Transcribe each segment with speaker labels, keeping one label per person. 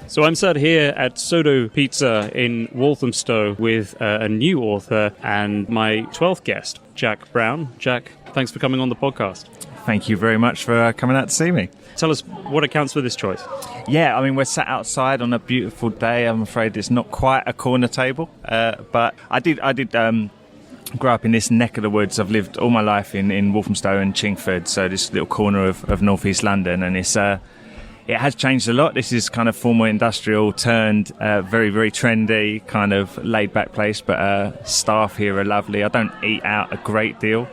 Speaker 1: So I'm sat here at Sodo Pizza in Walthamstow with a new author and my 12th guest, Jack Brown. Jack, thanks for coming on the podcast.
Speaker 2: Thank you very much for coming out to see me.
Speaker 1: Tell us what accounts for this choice.
Speaker 2: Yeah, I mean, we're sat outside on a beautiful day. I'm afraid it's not quite a corner table, but I did grow up in this neck of the woods. I've lived all my life in Walthamstow and Chingford, so this little corner of northeast London, and it has changed a lot. This is kind of former industrial turned very, very trendy, kind of laid-back place, but staff here are lovely. I don't eat out a great deal,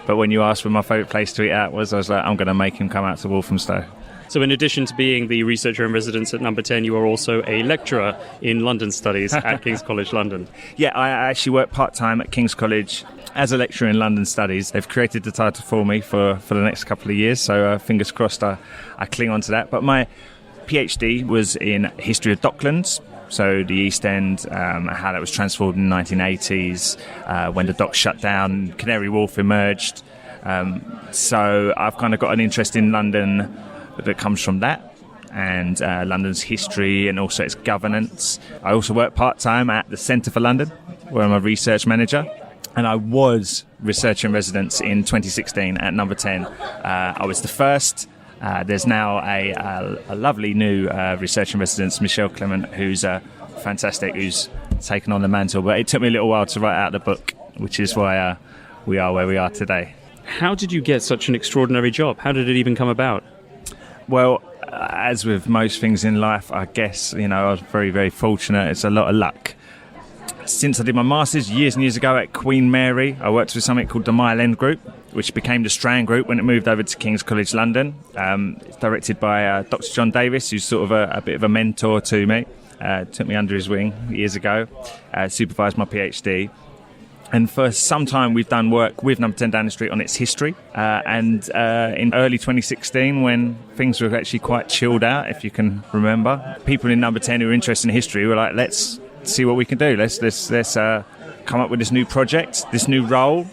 Speaker 2: but when you asked where my favourite place to eat out was, I was like, I'm going to make him come out to Walthamstow.
Speaker 1: So in addition to being the researcher in residence at No.10, you are also a lecturer in London Studies at King's College London.
Speaker 2: Yeah, I actually work part-time at King's College as a lecturer in London Studies. They've created the title for me for the next couple of years, so fingers crossed I cling on to that. But my PhD was in history of Docklands, so the East End, how that was transformed in the 1980s, when the docks shut down, Canary Wharf emerged. So I've kind of got an interest in London that comes from that, and London's history and also its governance. I also work part-time at the Centre for London, where I'm a research manager, and I was researcher in residence in 2016 at No.10. I was the first. There's now a lovely new researcher in residence, Michelle Clement, who's fantastic, who's taken on the mantle, but it took me a little while to write out the book, which is why we are where we are today.
Speaker 1: How did you get such an extraordinary job? How did it even come about?
Speaker 2: Well, as with most things in life, I guess, I was very, very fortunate. It's a lot of luck. Since I did my Masters years and years ago at Queen Mary, I worked with something called the Mile End Group, which became the Strand Group when it moved over to King's College London. It's directed by Dr. John Davis, who's sort of a bit of a mentor to me. Took me under his wing years ago, supervised my PhD. And for some time, we've done work with No.10 Downing Street on its history. And in early 2016, when things were actually quite chilled out, if you can remember, people in No.10 who were interested in history were like, let's see what we can do. Let's come up with this new project, this new role.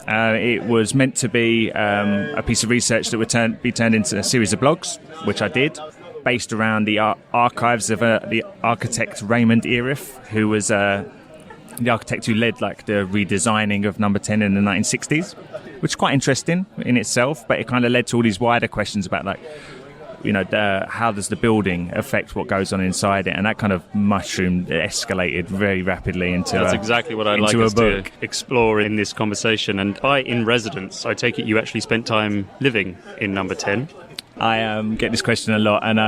Speaker 2: It was meant to be a piece of research that would be turned into a series of blogs, which I did, based around the archives of the architect Raymond Erith, who was the architect who led the redesigning of No.10 in the 1960s, which is quite interesting in itself, but it kind of led to all these wider questions about how does the building affect what goes on inside it, and that kind of mushroomed, escalated very rapidly into
Speaker 1: That's exactly what I'd like us to explore in this conversation. And by in residence, I take it you actually spent time living in No.10.
Speaker 2: I get this question a lot, and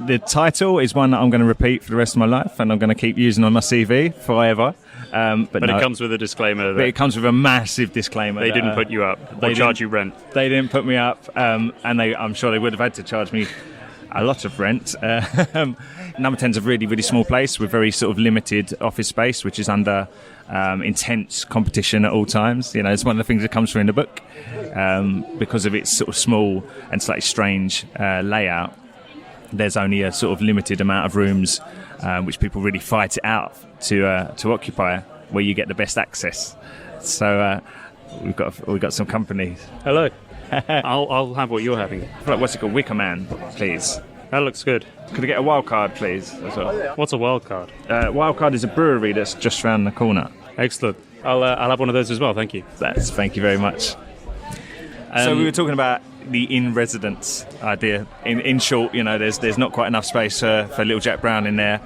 Speaker 2: the title is one that I'm going to repeat for the rest of my life, and I'm going to keep using on my CV forever. But
Speaker 1: no, it comes with a disclaimer.
Speaker 2: But it comes with a massive disclaimer.
Speaker 1: They didn't put you up or charge you rent. They
Speaker 2: didn't put me up, and I'm sure they would have had to charge me a lot of rent. No.10's a really, really small place with very sort of limited office space, which is under intense competition at all times. It's one of the things that comes through in the book. Because of its sort of small and slightly strange layout, there's only a sort of limited amount of rooms which people really fight it out to occupy, where you get the best access. So we've got some company.
Speaker 1: Hello. I'll have what you're having.
Speaker 2: What's it called? Wicker Man, please.
Speaker 1: That looks good.
Speaker 2: Could I get a wild card, please? As well?
Speaker 1: What's a wild card?
Speaker 2: Wild card is a brewery that's just round the corner.
Speaker 1: Excellent. I'll have one of those as well. Thank you.
Speaker 2: Thank you very much. So we were talking about the in-residence idea. In short, there's not quite enough space for little Jack Brown in there.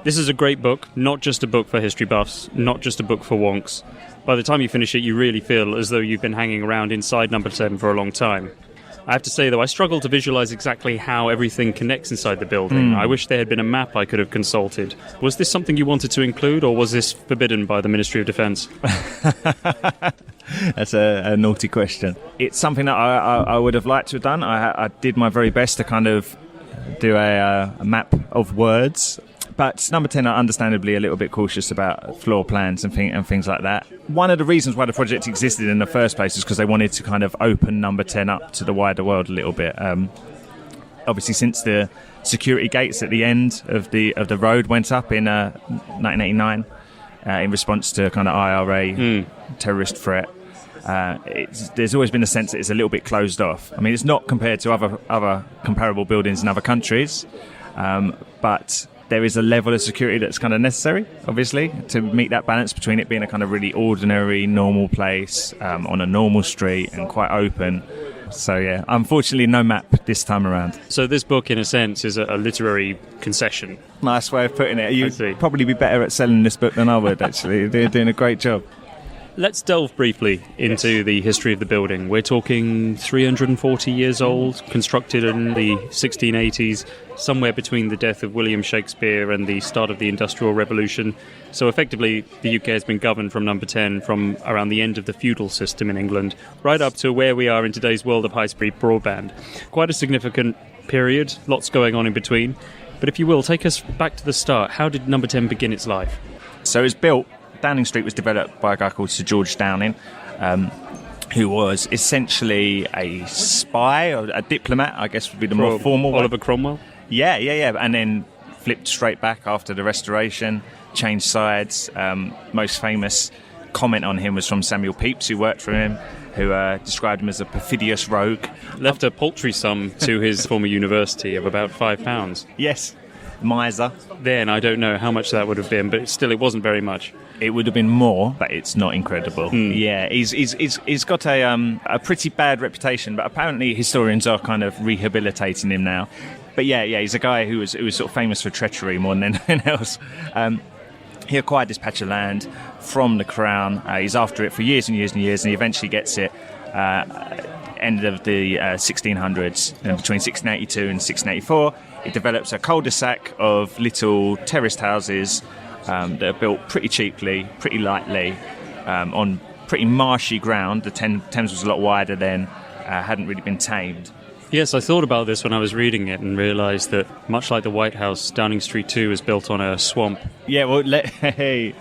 Speaker 1: This is a great book, not just a book for history buffs, not just a book for wonks. By the time you finish it, you really feel as though you've been hanging around inside No.10 for a long time. I have to say, though, I struggle to visualise exactly how everything connects inside the building. I wish there had been a map I could have consulted. Was this something you wanted to include, or was this forbidden by the Ministry of Defence?
Speaker 2: That's a naughty question. It's something that I would have liked to have done. I did my very best to kind of do a map of words. But No.10 are understandably a little bit cautious about floor plans and things like that. One of the reasons why the project existed in the first place is because they wanted to kind of open No.10 up to the wider world a little bit. Obviously, since the security gates at the end of the road went up in 1989 in response to kind of IRA terrorist threat, there's always been a sense that it's a little bit closed off. I mean, it's not compared to other comparable buildings in other countries. But there is a level of security that's kind of necessary, obviously, to meet that balance between it being a kind of really ordinary, normal place on a normal street and quite open. So, yeah, unfortunately, no map this time around.
Speaker 1: So this book, in a sense, is a literary concession.
Speaker 2: Nice way of putting it. You'd probably be better at selling this book than I would, actually. They're doing a great job.
Speaker 1: Let's delve briefly into the history of the building. We're talking 340 years old, constructed in the 1680s, somewhere between the death of William Shakespeare and the start of the Industrial Revolution. So effectively, the UK has been governed from No. 10 from around the end of the feudal system in England, right up to where we are in today's world of high-speed broadband. Quite a significant period, lots going on in between. But if you will, take us back to the start. How did No. 10 begin its life?
Speaker 2: So it was built. Downing Street was developed by a guy called Sir George Downing, who was essentially a spy or a diplomat, I guess would be the more formal way.
Speaker 1: Oliver Cromwell?
Speaker 2: Yeah. And then flipped straight back after the Restoration, changed sides. Most famous comment on him was from Samuel Pepys, who worked for him, who described him as a perfidious rogue.
Speaker 1: Left a paltry sum to his former university of about £5.
Speaker 2: Yes, miser.
Speaker 1: Then I don't know how much that would have been, but still it wasn't very much.
Speaker 2: It would have been more, but it's not incredible. Yeah, he's got a pretty bad reputation, but apparently historians are kind of rehabilitating him now. But yeah, he's a guy who was sort of famous for treachery more than anything else. He acquired this patch of land from the Crown. He's after it for years and years and years, and he eventually gets it end of the 1600s, between 1682 and 1684. It develops a cul-de-sac of little terraced houses that are built pretty cheaply, pretty lightly, on pretty marshy ground. The Thames was a lot wider then, hadn't really been tamed.
Speaker 1: Yes, I thought about this when I was reading it and realised that, much like the White House, Downing Street 2 is built on a swamp.
Speaker 2: Yeah, well, hey,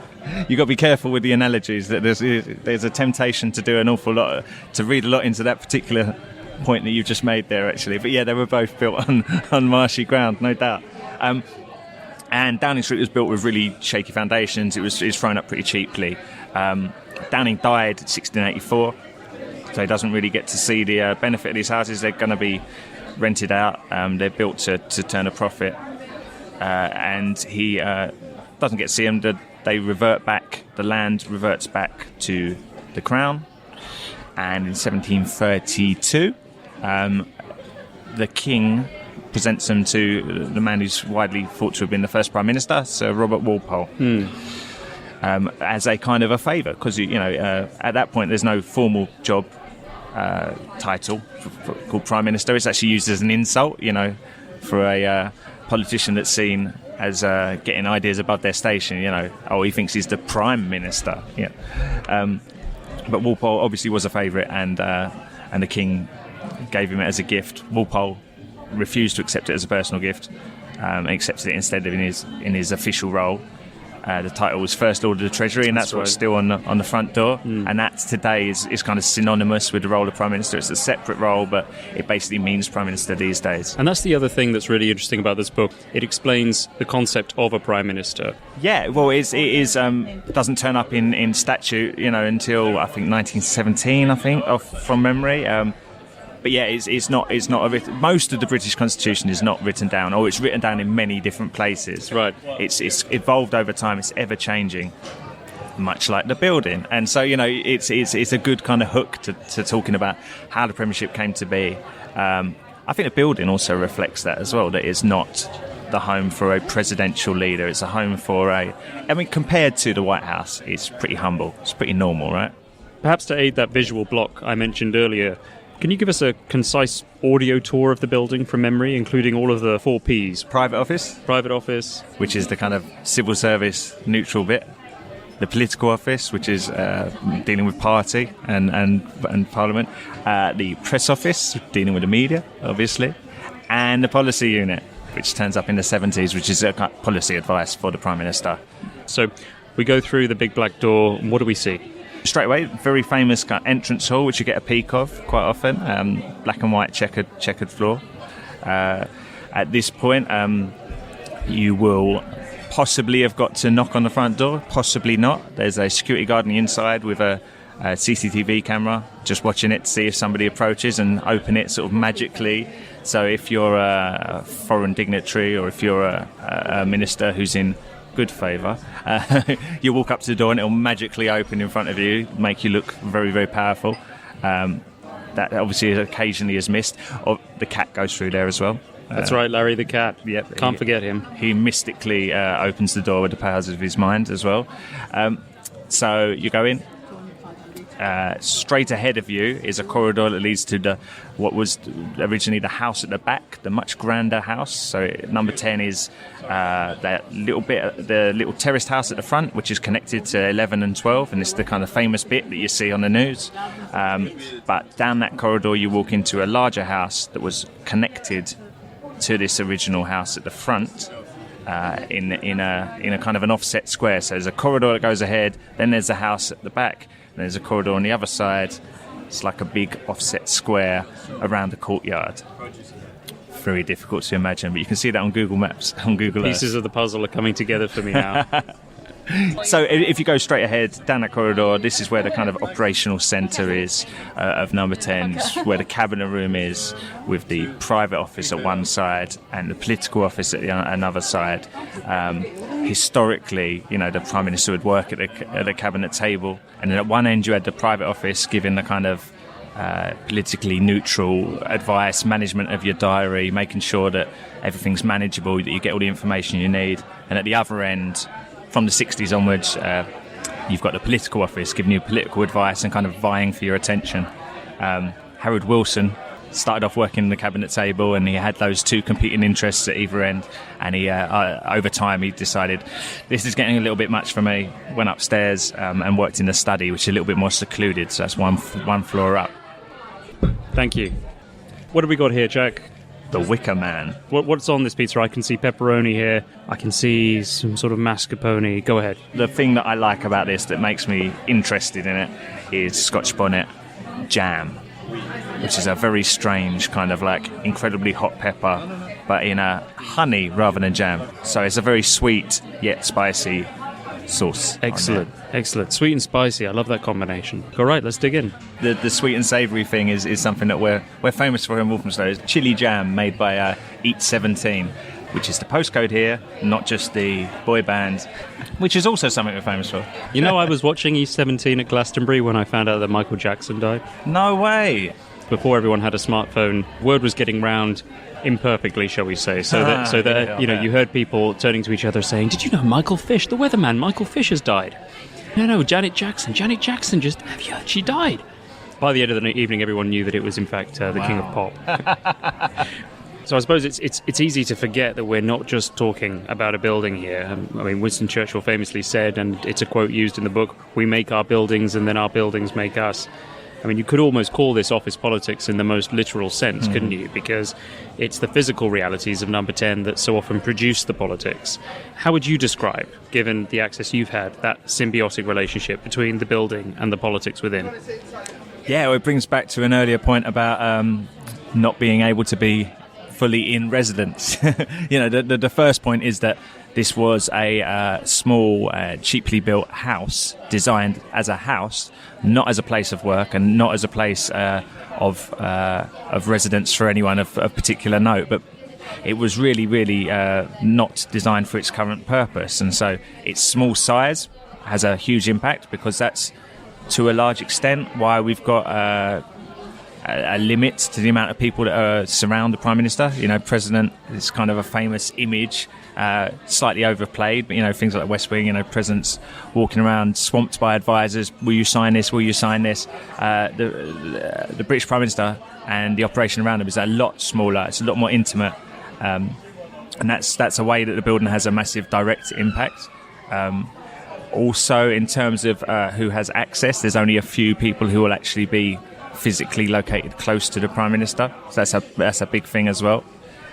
Speaker 2: you've got to be careful with the analogies. That there's a temptation to do an awful lot, to read a lot into that particular point that you've just made there, actually. But yeah, they were both built on marshy ground, no doubt. And Downing Street was built with really shaky foundations. It was thrown up pretty cheaply. Downing died in 1684, so he doesn't really get to see the benefit of these houses. They're going to be rented out. They're built to turn a profit. And he doesn't get to see them. They revert back, the land reverts back to the Crown. And in 1732, the King presents them to the man who's widely thought to have been the first Prime Minister, Sir Robert Walpole, as a kind of a favour, because at that point there's no formal job title called Prime Minister. It's actually used as an insult, for a politician that's seen as getting ideas above their station. He thinks he's the Prime Minister. But Walpole obviously was a favourite, and the King gave him it as a gift. Walpole refused to accept it as a personal gift, and accepted it instead of in his official role. The title was First Lord of the Treasury, and that's what's still on the front door. And that today is kind of synonymous with the role of Prime Minister. It's a separate role, but it basically means Prime Minister these days.
Speaker 1: And that's the other thing that's really interesting about this book. It explains the concept of a Prime Minister.
Speaker 2: Yeah, well, it doesn't turn up in statute, until I think 1917, from memory. But yeah, it's not most of the British Constitution is not written down, or it's written down in many different places.
Speaker 1: Right.
Speaker 2: It's evolved over time. It's ever changing, much like the building. And so it's a good kind of hook to talking about how the Premiership came to be. I think the building also reflects that as well. That it's not the home for a presidential leader. It's a home for compared to the White House, it's pretty humble. It's pretty normal, right?
Speaker 1: Perhaps to aid that visual block I mentioned earlier, can you give us a concise audio tour of the building from memory, including all of the 4 Ps?
Speaker 2: Private office,
Speaker 1: which
Speaker 2: is the kind of civil service neutral bit. The political office, which is dealing with party and parliament. The press office, dealing with the media, obviously. And the policy unit, which turns up in the 70s, which is policy advice for the Prime Minister.
Speaker 1: So we go through the big black door, and what do we see?
Speaker 2: Straight away, very famous entrance hall, which you get a peek of quite often. Black and white checkered floor. At this point, you will possibly have got to knock on the front door, possibly not. There's a security guard on the inside with a CCTV camera, just watching it to see if somebody approaches, and open it sort of magically So if you're a foreign dignitary or if you're a minister who's in good favour, you walk up to the door and it'll magically open in front of you, make you look very, very powerful. That obviously occasionally is missed. Or the cat goes through there as well.
Speaker 1: That's right, Larry the cat.
Speaker 2: Yep,
Speaker 1: Can't forget him.
Speaker 2: He mystically opens the door with the powers of his mind as well. So you go in. Straight ahead of you is a corridor that leads to what was originally the house at the back, the much grander house. So number 10 is the little terraced house at the front, which is connected to 11 and 12, and it's the kind of famous bit that you see on the news. But down that corridor, you walk into a larger house that was connected to this original house at the front. In a kind of an offset square. So there's a corridor that goes ahead, then there's a house at the back, and there's a corridor on the other side. It's like a big offset square around the courtyard. Very difficult to imagine, but you can see that on Google Maps, on Google Earth.
Speaker 1: Pieces of the puzzle are coming together for me now.
Speaker 2: So if you go straight ahead down that corridor, this is where the kind of operational centre is of number 10, where the cabinet room is, with the private office at one side and the political office at another side. Historically, the Prime Minister would work at the cabinet table, and then at one end you had the private office giving the kind of politically neutral advice, management of your diary, making sure that everything's manageable, that you get all the information you need. And at the other end, from the 60s onwards, you've got the political office giving you political advice and kind of vying for your attention. Harold Wilson started off working the cabinet table, and he had those two competing interests at either end, and he over time he decided this is getting a little bit much for me, went upstairs and worked in the study, which is a little bit more secluded, so that's one floor up.
Speaker 1: Thank you. What have we got here, Jack?
Speaker 2: The Wicker Man.
Speaker 1: What's on this pizza? I can see pepperoni here. I can see some sort of mascarpone. Go ahead.
Speaker 2: The thing that I like about this that makes me interested in it is Scotch bonnet jam, which is a very strange kind of like incredibly hot pepper, but in a honey rather than jam. So it's a very sweet yet spicy sauce.
Speaker 1: Excellent. Sweet and spicy. I love that combination. All right, let's dig in.
Speaker 2: The sweet and savoury thing is something that we're famous for in Walthamstow. It's chili jam made by Eat 17, which is the postcode here, not just the boy band, which is also something we're famous for.
Speaker 1: I was watching Eat 17 at Glastonbury when I found out that Michael Jackson died.
Speaker 2: No way!
Speaker 1: Before everyone had a smartphone, word was getting round imperfectly, shall we say, so that you heard people turning to each other saying, "Did you know Michael Fish, the weatherman, Michael Fish has died?" No, Janet Jackson have you heard she died? By the end of the evening, everyone knew that it was in fact the King of Pop. So I suppose it's easy to forget that we're not just talking about a building here. Winston Churchill famously said, and it's a quote used in the book, "We make our buildings and then our buildings make us." You could almost call this office politics in the most literal sense, couldn't you? Because it's the physical realities of number 10 that so often produce the politics. How would you describe, given the access you've had, that symbiotic relationship between the building and the politics within?
Speaker 2: Yeah, well, it brings back to an earlier point about not being able to be fully in residence. The first point is that this was a small, cheaply built house, designed as a house, not as a place of work and not as a place of residence for anyone of particular note. But it was really, really not designed for its current purpose. And so its small size has a huge impact, because that's, to a large extent, why we've got a limit to the amount of people that surround the Prime Minister. President is kind of a famous image, slightly overplayed, but things like the West Wing, presidents walking around swamped by advisors. Will you sign this? Will you sign this? The British Prime Minister and the operation around him is a lot smaller. It's a lot more intimate, and that's a way that the building has a massive direct impact. Also, in terms of who has access, there's only a few people who will actually be physically located close to the Prime Minister, so that's a big thing as well.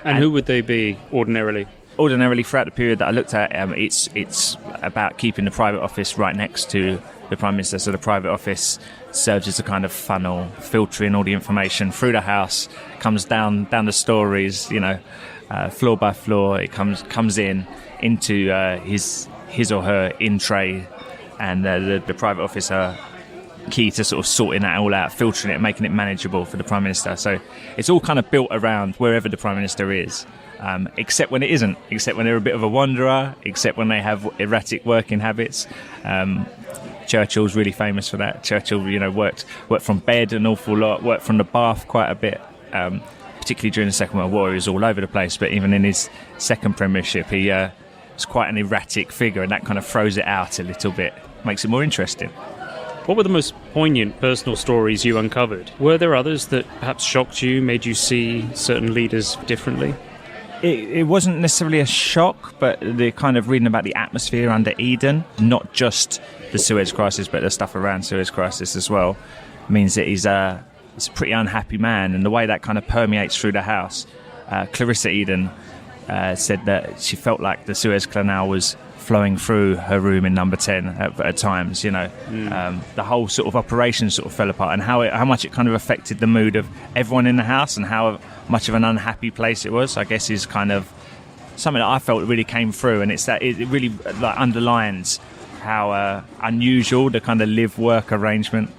Speaker 1: And who would they be ordinarily?
Speaker 2: Ordinarily, throughout the period that I looked at, it's about keeping the private office right next to the Prime Minister. So the private office serves as a kind of funnel, filtering all the information through the house, comes down the stories, floor by floor. It comes into his or her in tray, and the private office are key to sort of sorting that all out, filtering it, making it manageable for the Prime Minister. So it's all kind of built around wherever the Prime Minister is, except when it isn't, except when they're a bit of a wanderer, except when they have erratic working habits. Churchill's really famous for that. Churchill, worked from bed an awful lot, worked from the bath quite a bit, particularly during the Second World War. He was all over the place, but even in his second premiership, he was quite an erratic figure, and that kind of throws it out a little bit, makes it more interesting.
Speaker 1: What were the most poignant personal stories you uncovered? Were there others that perhaps shocked you, made you see certain leaders differently?
Speaker 2: It wasn't necessarily a shock, but the kind of reading about the atmosphere under Eden, not just the Suez crisis, but the stuff around Suez crisis as well, means that he's a pretty unhappy man, and the way that kind of permeates through the house. Clarissa Eden said that she felt like the Suez Canal was flowing through her room in number 10 at times. The whole sort of operation sort of fell apart, and how much it kind of affected the mood of everyone in the house, and how much of an unhappy place it was, I guess, is kind of something that I felt really came through. And it's that it really underlines how unusual the kind of live-work arrangement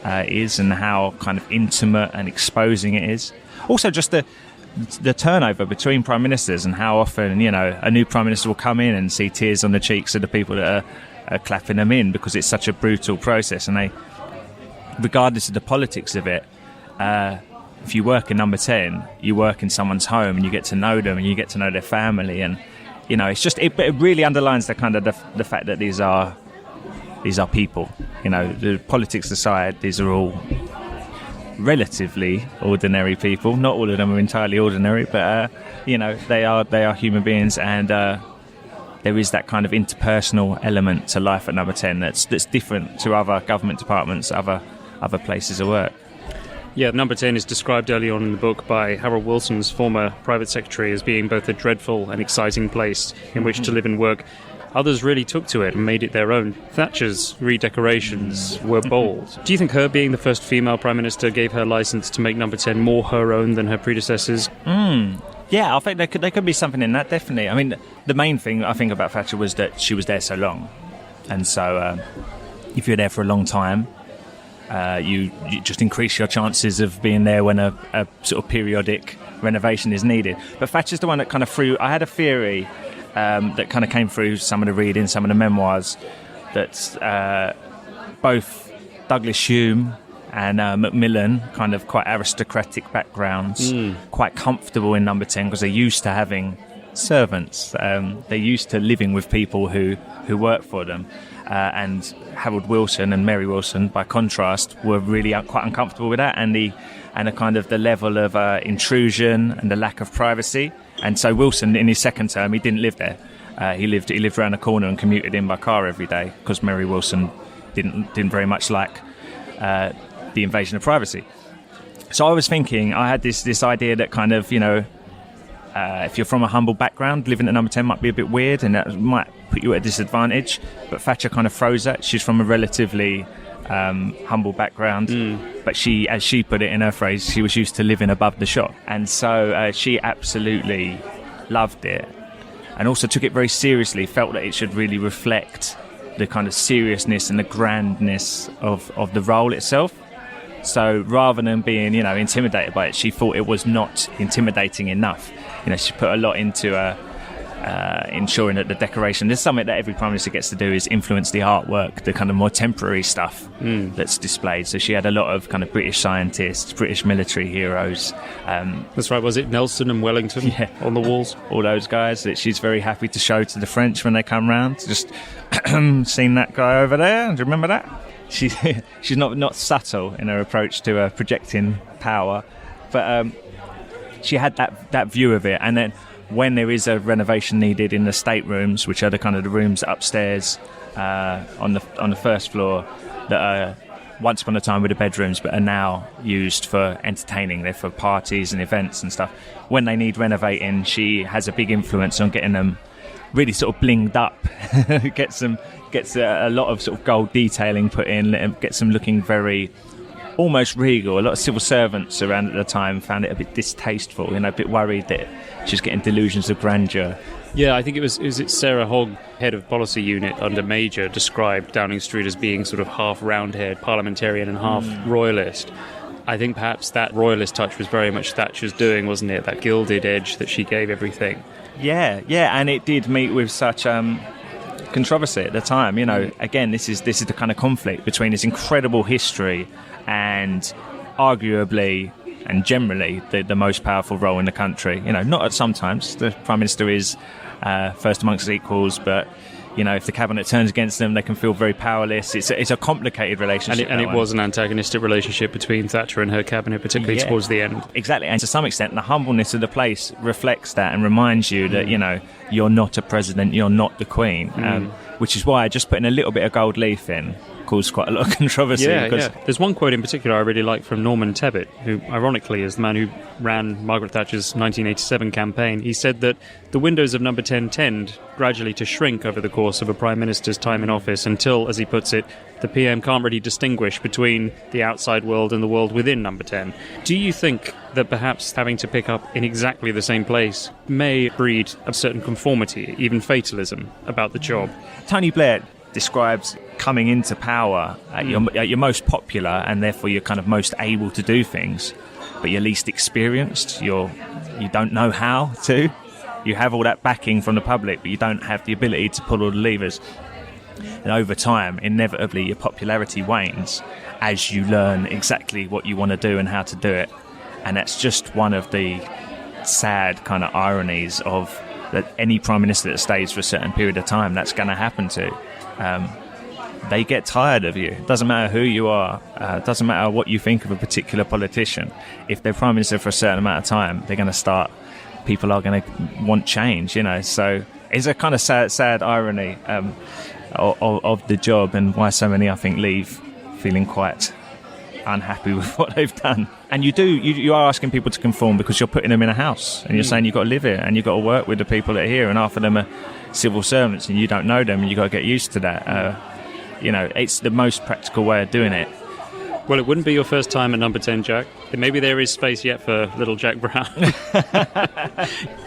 Speaker 2: is, and how kind of intimate and exposing it is. Also, just the turnover between prime ministers, and how often a new prime minister will come in and see tears on the cheeks of the people that are clapping them in, because it's such a brutal process. And they, regardless of the politics of it, if you work in number 10, you work in someone's home, and you get to know them, and you get to know their family, and it's just it really underlines the kind of the fact that these are people. The politics aside, these are all relatively ordinary people. Not all of them are entirely ordinary, but they are human beings, and there is that kind of interpersonal element to life at number 10 that's different to other government departments, other places of work.
Speaker 1: Yeah, number 10 is described early on in the book by Harold Wilson's former private secretary as being both a dreadful and exciting place in which to live and work. Others really took to it and made it their own. Thatcher's redecorations were bold. Do you think her being the first female Prime Minister gave her licence to make number 10 more her own than her predecessors?
Speaker 2: Yeah, I think there could be something in that, definitely. I mean, the main thing I think about Thatcher was that she was there so long. And so if you're there for a long time, you just increase your chances of being there when a sort of periodic renovation is needed. But Thatcher's the one that kind of threw... I had a theory that kind of came through some of the reading, some of the memoirs, that both Douglas Hume and Macmillan, kind of quite aristocratic backgrounds, quite comfortable in number 10 because they're used to having servants. They're used to living with people who work for them. And Harold Wilson and Mary Wilson, by contrast, were really quite uncomfortable with that, and the kind of the level of intrusion and the lack of privacy. And so Wilson, in his second term, he didn't live there. He lived around the corner and commuted in by car every day, because Mary Wilson didn't very much like the invasion of privacy. So I was thinking, I had this idea that kind of, if you're from a humble background, living at number 10 might be a bit weird, and that might put you at a disadvantage. But Thatcher kind of froze that. She's from a relatively humble background, but she, as she put it in her phrase, she was used to living above the shop. And so she absolutely loved it, and also took it very seriously, felt that it should really reflect the kind of seriousness and the grandness of the role itself. So rather than being, intimidated by it, she thought it was not intimidating enough. She put a lot into ensuring that the decoration, there's something that every Prime Minister gets to do, is influence the artwork, the kind of more temporary stuff that's displayed. So she had a lot of kind of British scientists, British military heroes.
Speaker 1: That's right, was it Nelson and Wellington on the walls?
Speaker 2: All those guys that she's very happy to show to the French when they come round. Just seen that guy over there, do you remember that? She's not subtle in her approach to projecting power, but she had that view of it. And then when there is a renovation needed in the staterooms, which are the kind of the rooms upstairs on the first floor that are once upon a time were the bedrooms, but are now used for entertaining. They're for parties and events and stuff. When they need renovating, she has a big influence on getting them really sort of blinged up. gets a lot of sort of gold detailing put in, gets them looking very almost regal. A lot of civil servants around at the time found it a bit distasteful, a bit worried that she's getting delusions of grandeur.
Speaker 1: Yeah, I think it was Sarah Hogg, head of policy unit under Major, described Downing Street as being sort of half round-haired parliamentarian and half royalist. I think perhaps that royalist touch was very much Thatcher's doing, wasn't it? That gilded edge that she gave everything.
Speaker 2: Yeah, and it did meet with such controversy at the time. Again, this is the kind of conflict between this incredible history and arguably and generally the most powerful role in the country. Not at sometimes the Prime Minister is first amongst equals, but if the cabinet turns against them, they can feel very powerless. It's a complicated relationship.
Speaker 1: And it was an antagonistic relationship between Thatcher and her cabinet, particularly towards the end.
Speaker 2: Exactly. And to some extent, the humbleness of the place reflects that and reminds you that, you're not a president, you're not the Queen. Which is why just putting a little bit of gold leaf in caused quite a lot of controversy.
Speaker 1: Yeah. There's one quote in particular I really like from Norman Tebbit, who ironically is the man who ran Margaret Thatcher's 1987 campaign. He said that the windows of No. 10 tend gradually to shrink over the course of a Prime Minister's time in office until, as he puts it, the PM can't really distinguish between the outside world and the world within No. 10. Do you think that perhaps having to pick up in exactly the same place may breed a certain conformity, even fatalism, about the job?
Speaker 2: Tony Blair describes coming into power at your most popular, and therefore you're kind of most able to do things, but you're least experienced. You don't know how to. You have all that backing from the public, but you don't have the ability to pull all the levers. And over time, inevitably, your popularity wanes as you learn exactly what you want to do and how to do it. And that's just one of the sad kind of ironies of that any Prime Minister that stays for a certain period of time, that's going to happen to. They get tired of you. It doesn't matter who you are. It doesn't matter what you think of a particular politician. If they're Prime Minister for a certain amount of time, they're going to start... People are going to want change, So it's a kind of sad irony of the job, and why so many, I think, leave feeling quite unhappy with what they've done. And you are asking people to conform because you're putting them in a house, and you're saying you've got to live here, and you've got to work with the people that are here, and half of them are civil servants, and you don't know them, and you've got to get used to that. It's the most practical way of doing it.
Speaker 1: Well, it wouldn't be your first time at No. 10, Jack. Maybe there is space yet for little Jack Brown.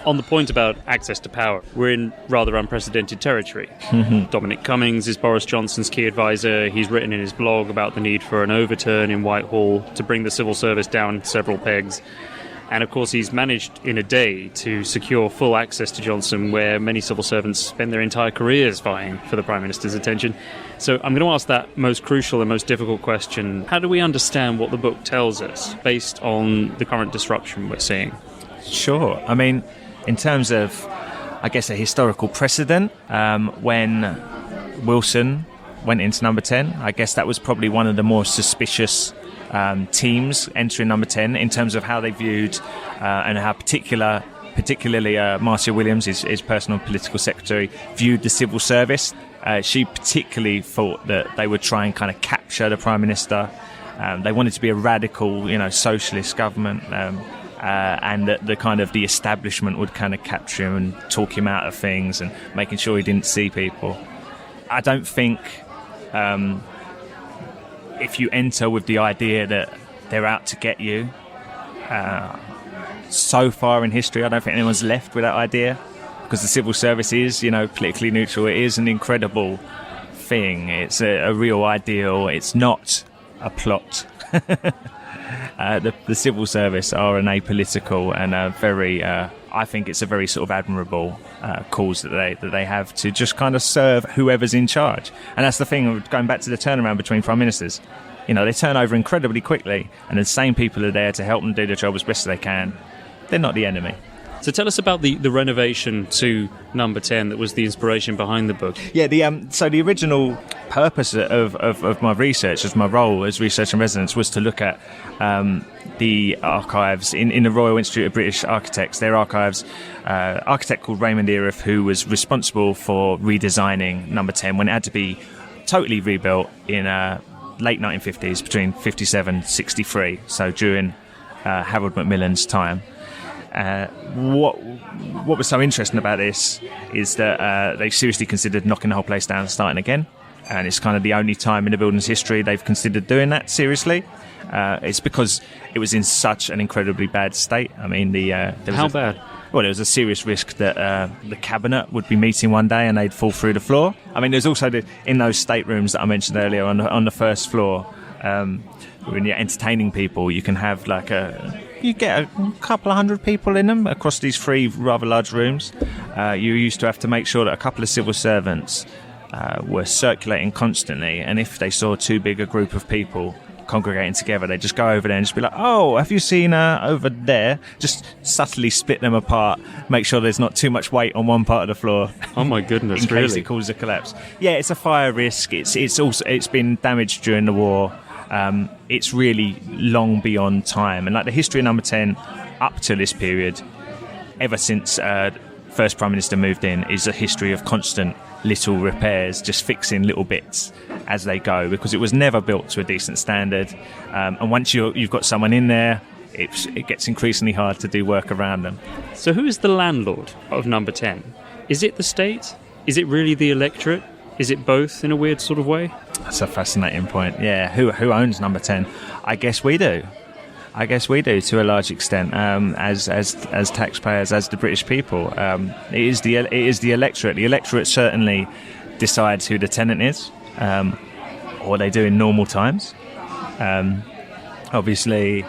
Speaker 1: On the point about access to power, we're in rather unprecedented territory. Dominic Cummings is Boris Johnson's key advisor. He's written in his blog about the need for an overturn in Whitehall to bring the civil service down several pegs. And of course, he's managed in a day to secure full access to Johnson, where many civil servants spend their entire careers vying for the Prime Minister's attention. So I'm going to ask that most crucial and most difficult question. How do we understand what the book tells us based on the current disruption we're seeing?
Speaker 2: Sure. I mean, in terms of, I guess, a historical precedent, when Wilson went into No. 10, I guess that was probably one of the more suspicious teams entering No. 10 in terms of how they viewed and how particularly Marcia Williams, his personal political secretary, viewed the civil service. She particularly thought that they would try and kind of capture the Prime Minister. They wanted to be a radical, socialist government, and that the establishment would kind of capture him and talk him out of things and making sure he didn't see people. I don't think if you enter with the idea that they're out to get you, so far in history, I don't think anyone's left with that idea, because the civil service is, politically neutral. It is an incredible thing. It's a real ideal. It's not a plot. The civil service are an apolitical and a very, I think it's a very sort of admirable cause that they have to just kind of serve whoever's in charge. And that's the thing, going back to the turnaround between Prime Ministers. They turn over incredibly quickly, and the same people are there to help them do the job as best as they can. They're not the enemy.
Speaker 1: So tell us about the renovation to No. 10 that was the inspiration behind the book.
Speaker 2: Yeah, so the original purpose of my research, as my role as research in residence, was to look at the archives in the Royal Institute of British Architects. Their archives, architect called Raymond Earif, who was responsible for redesigning No. 10 when it had to be totally rebuilt in late 1950s, between 57 and 63, so during Harold Macmillan's time. What was so interesting about this is that they seriously considered knocking the whole place down and starting again. and it's kind of the only time in the building's history they've considered doing that seriously. It's because it was in such an incredibly bad state. I mean,
Speaker 1: How bad?
Speaker 2: Well, there was a serious risk that the cabinet would be meeting one day and they'd fall through the floor. I mean, there's also in those staterooms that I mentioned earlier on the first floor, when you're entertaining people, you can have you get a couple of hundred people in them across these 3 rather large rooms. You used to have to make sure that a couple of civil servants were circulating constantly, and if they saw too big a group of people congregating together, they just go over there and just be like, oh, have you seen over there? Just subtly split them apart, make sure there's not too much weight on one part of the floor.
Speaker 1: Oh my goodness,
Speaker 2: in case
Speaker 1: really?
Speaker 2: it causes a collapse. Yeah, it's a fire risk. It's been damaged during the war. It's really long beyond time, and like the history of Number 10 up to this period, ever since first Prime Minister moved in, is a history of constant little repairs, just fixing little bits as they go, because it was never built to a decent standard, and once you've got someone in there, it gets increasingly hard to do work around them.
Speaker 1: So who is the landlord of Number 10? Is it the state? Is it really the electorate? Is it both in a weird sort of way?
Speaker 2: That's a fascinating point. Yeah, who owns Number 10? I guess we do to a large extent, as taxpayers, as the British people. It is the electorate. The electorate certainly decides who the tenant is, or they do in normal times. Obviously,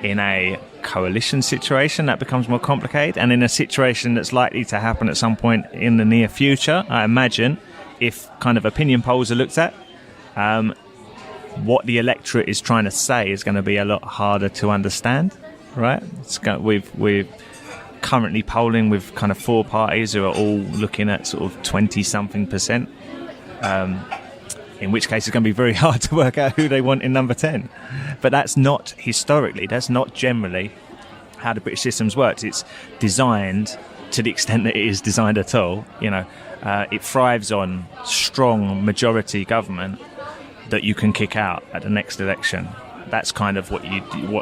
Speaker 2: in a coalition situation, that becomes more complicated, and in a situation that's likely to happen at some point in the near future, I imagine, if kind of opinion polls are looked at, what the electorate is trying to say is going to be a lot harder to understand, right? We're currently polling with kind of 4 parties who are all looking at sort of 20-something%, in which case it's going to be very hard to work out who they want in Number 10. But that's not generally how the British system's worked. It's designed, to the extent that it is designed at all, it thrives on strong majority government that you can kick out at the next election. That's kind of what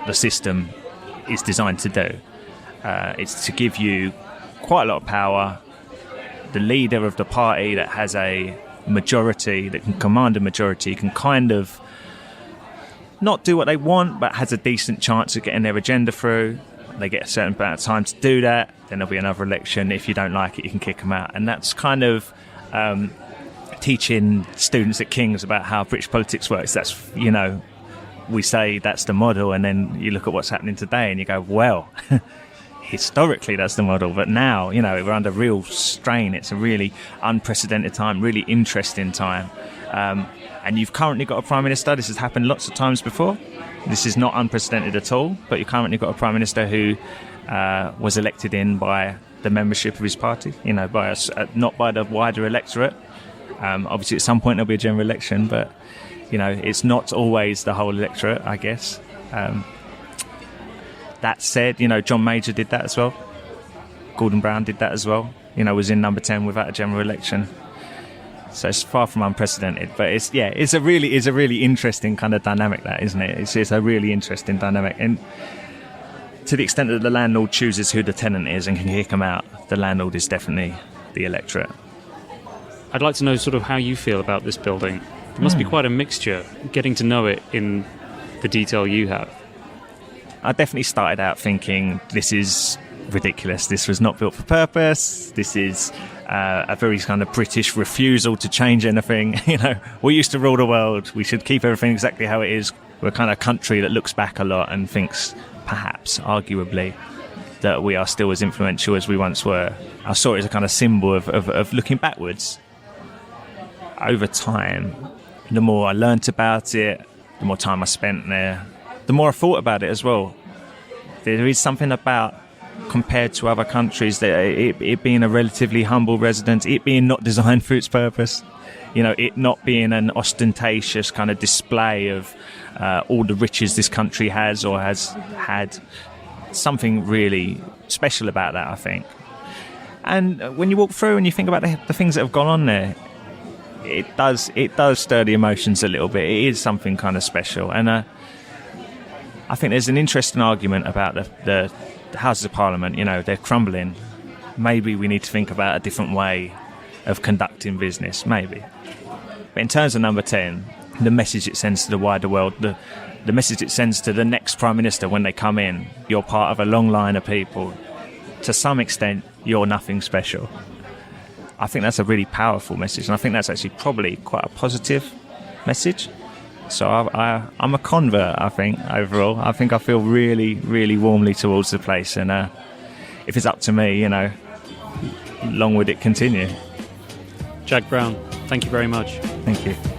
Speaker 2: the system is designed to do. It's to give you quite a lot of power. The leader of the party that has a majority, that can command a majority, can kind of not do what they want, but has a decent chance of getting their agenda through. They get a certain amount of time to do that. Then there'll be another election. If you don't like it, you can kick them out. And that's kind of teaching students at King's about how British politics works. That's, we say that's the model, and then you look at what's happening today and you go, well, historically that's the model, but now, we're under real strain. It's a really unprecedented time, really interesting time. And you've currently got a Prime Minister. This has happened lots of times before. This is not unprecedented at all, but you've currently got a Prime Minister who was elected in by the membership of his party, by not by the wider electorate. Obviously, at some point there'll be a general election, but it's not always the whole electorate, I guess. That said, John Major did that as well. Gordon Brown did that as well. Was in Number 10 without a general election. So it's far from unprecedented, but it's a really interesting kind of dynamic, that, isn't it? It's a really interesting dynamic, and to the extent that the landlord chooses who the tenant is and can kick them out, the landlord is definitely the electorate.
Speaker 1: I'd like to know sort of how you feel about this building. It must be quite a mixture, getting to know it in the detail you have.
Speaker 2: I definitely started out thinking, this is ridiculous. This was not built for purpose. This is a very kind of British refusal to change anything. We used to rule the world. We should keep everything exactly how it is. We're a kind of country that looks back a lot and thinks, perhaps, arguably, that we are still as influential as we once were. I saw it as a kind of symbol of looking backwards. Over time, the more I learnt about it, the more time I spent there, the more I thought about it as well. There is something about, compared to other countries, that it being a relatively humble residence, it being not designed for its purpose, it not being an ostentatious kind of display of all the riches this country has or has had, something really special about that, I think. And when you walk through and you think about the things that have gone on there, it does stir the emotions a little bit. It is something kind of special, and I think there's an interesting argument about the Houses of Parliament. They're crumbling. Maybe we need to think about a different way of conducting business. Maybe But in terms of number 10, the message it sends to the wider world, the message it sends to the next Prime Minister when they come in, you're part of a long line of people. To some extent, you're nothing special. I think that's a really powerful message, and I think that's actually probably quite a positive message. So I'm a convert, I think, overall. I think I feel really, really warmly towards the place, and if it's up to me, you know, long would it continue.
Speaker 1: Jack Brown, thank you very much.
Speaker 2: Thank you.